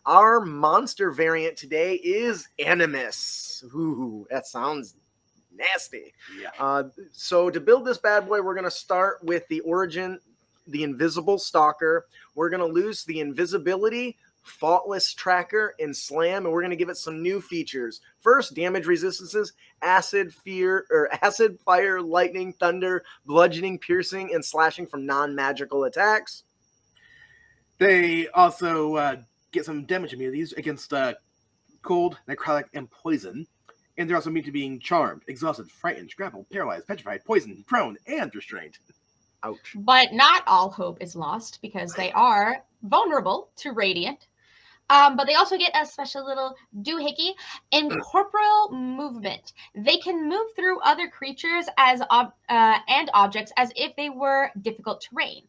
Our monster variant today is Animess. Ooh, that sounds nasty. Yeah. So to build this bad boy, we're going to start with the origin, the invisible stalker. We're going to lose the invisibility, faultless tracker, and slam, and we're going to give it some new features. First, damage resistances, acid, fire, lightning, thunder, bludgeoning, piercing, and slashing from non-magical attacks. They also get some damage immunities against cold, necrotic, and poison. And they're also immune to being charmed, exhausted, frightened, grappled, paralyzed, petrified, poisoned, prone, and restrained. Ouch. But not all hope is lost because they are vulnerable to radiant. But they also get a special little doohickey incorporeal movement. They can move through other creatures and objects as if they were difficult terrain.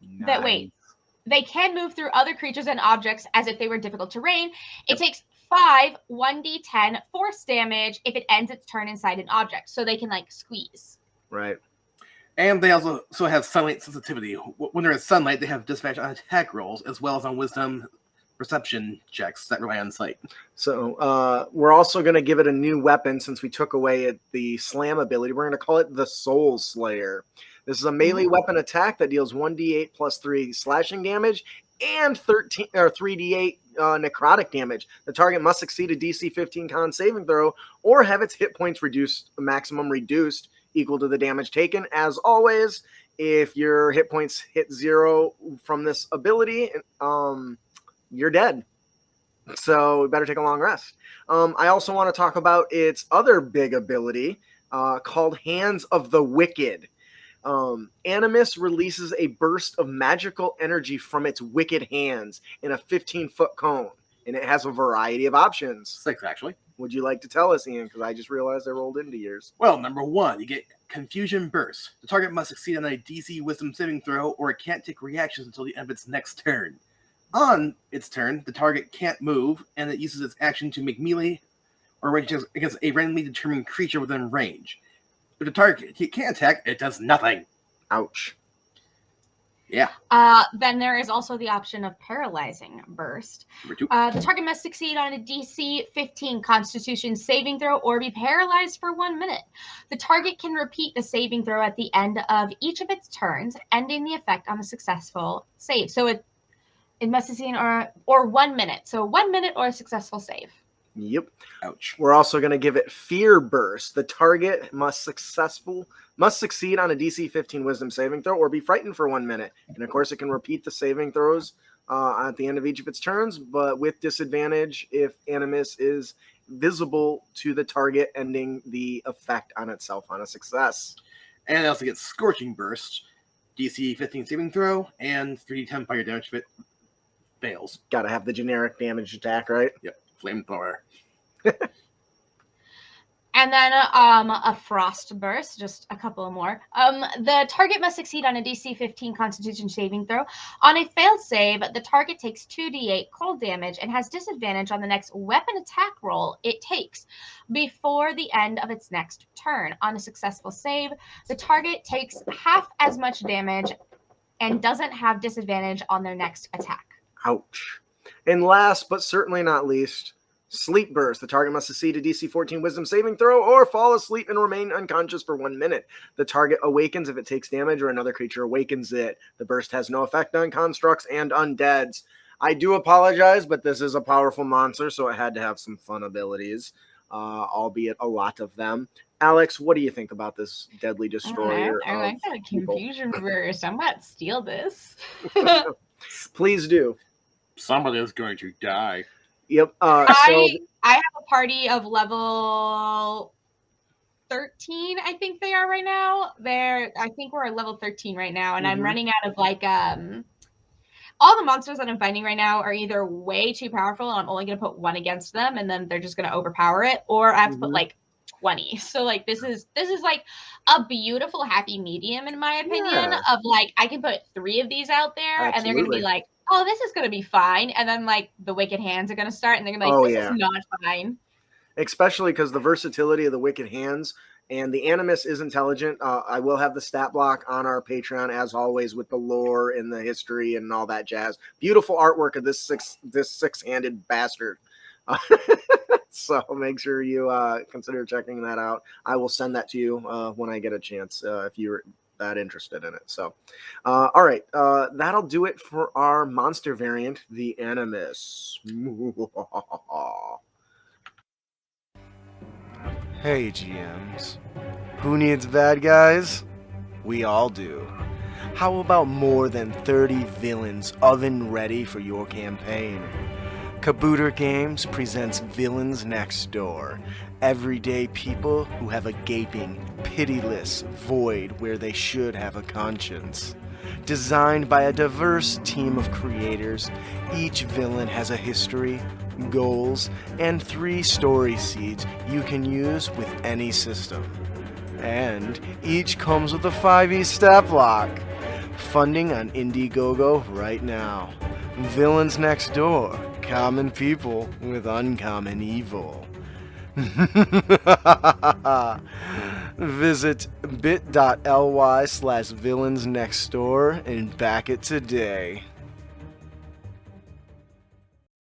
Nice. They can move through other creatures and objects as if they were difficult terrain. It takes 5 1d10 force damage if it ends its turn inside an object, so they can like squeeze. Right. And they also have sunlight sensitivity. When they're in sunlight, they have disadvantage on attack rolls as well as on wisdom perception checks that rely on sight. So we're also going to give it a new weapon since we took away the slam ability. We're going to call it the Soul Slayer. This is a melee weapon attack that deals 1d8 plus 3 slashing damage and 3d8 necrotic damage. The target must succeed a DC 15 con saving throw or have its hit points maximum reduced equal to the damage taken. As always, if your hit points hit 0 from this ability, you're dead. So we better take a long rest. I also want to talk about its other big ability called Hands of the Wicked. Animess releases a burst of magical energy from its wicked hands in a 15-foot cone, and it has a variety of options. 6, actually. Would you like to tell us, Ian? Because I just realized I rolled into yours. Well, number 1, you get Confusion Burst. The target must succeed on a DC Wisdom saving throw, or it can't take reactions until the end of its next turn. On its turn, the target can't move, and it uses its action to make melee or range against a randomly determined creature within range. If the target can't attack, it does nothing. Ouch. Yeah. Then there is also the option of Paralyzing Burst. Number 2. The target must succeed on a DC 15 Constitution saving throw or be paralyzed for 1 minute. The target can repeat the saving throw at the end of each of its turns, ending the effect on a successful save. So it must succeed or 1 minute. So 1 minute or a successful save. Yep. Ouch. We're also going to give it Fear Burst. The target must succeed on a DC 15 Wisdom saving throw or be frightened for 1 minute. And of course, it can repeat the saving throws at the end of each of its turns, but with disadvantage if Animess is visible to the target, ending the effect on itself on a success. And it also gets Scorching Burst, DC 15 saving throw, and 3d10 fire damage if it fails. Got to have the generic damage attack, right? Yep. Flamethrower. And then a Frost Burst, just a couple more. The target must succeed on a DC 15 Constitution saving throw. On a failed save, the target takes 2d8 cold damage and has disadvantage on the next weapon attack roll it takes before the end of its next turn. On a successful save, the target takes half as much damage and doesn't have disadvantage on their next attack. Ouch. And last but certainly not least, Sleep Burst. The target must succeed a DC 14 Wisdom saving throw or fall asleep and remain unconscious for 1 minute. The target awakens if it takes damage or another creature awakens it. The burst has no effect on constructs and undeads. I do apologize, but this is a powerful monster, so it had to have some fun abilities, albeit a lot of them. Alex, what do you think about this deadly destroyer? I like that Confusion Burst. I might steal this. Please do. Somebody is going to die. Yep. I have a party of level 13, I think they are right now. I think we're at level 13 right now, and I'm running out of like all the monsters that I'm fighting right now are either way too powerful and I'm only gonna put 1 against them and then they're just gonna overpower it, or I have to put like 20. So like this is like a beautiful happy medium in my opinion of like I can put 3 of these out there and they're gonna be like, oh, this is gonna be fine, and then like the wicked hands are gonna start and they're gonna be like, this is not fine. Especially because the versatility of the wicked hands And the Animess is intelligent. I will have the stat block on our Patreon as always with the lore and the history and all that jazz. Beautiful artwork of this six-handed bastard. So make sure you consider checking that out. I will send that to you when I get a chance if you're that interested in it. So, all right, that'll do it for our monster variant, the Animess. Hey GMs, who needs bad guys? We all do. How about more than 30 villains oven ready for your campaign? Kabooter Games presents Villains Next Door, everyday people who have a gaping, pitiless void where they should have a conscience. Designed by a diverse team of creators, each villain has a history, goals, and 3 story seeds you can use with any system. And each comes with a 5e stat block. Funding on Indiegogo right now. Villains Next Door, common people with uncommon evil. Visit bit.ly/villains next door and back it today.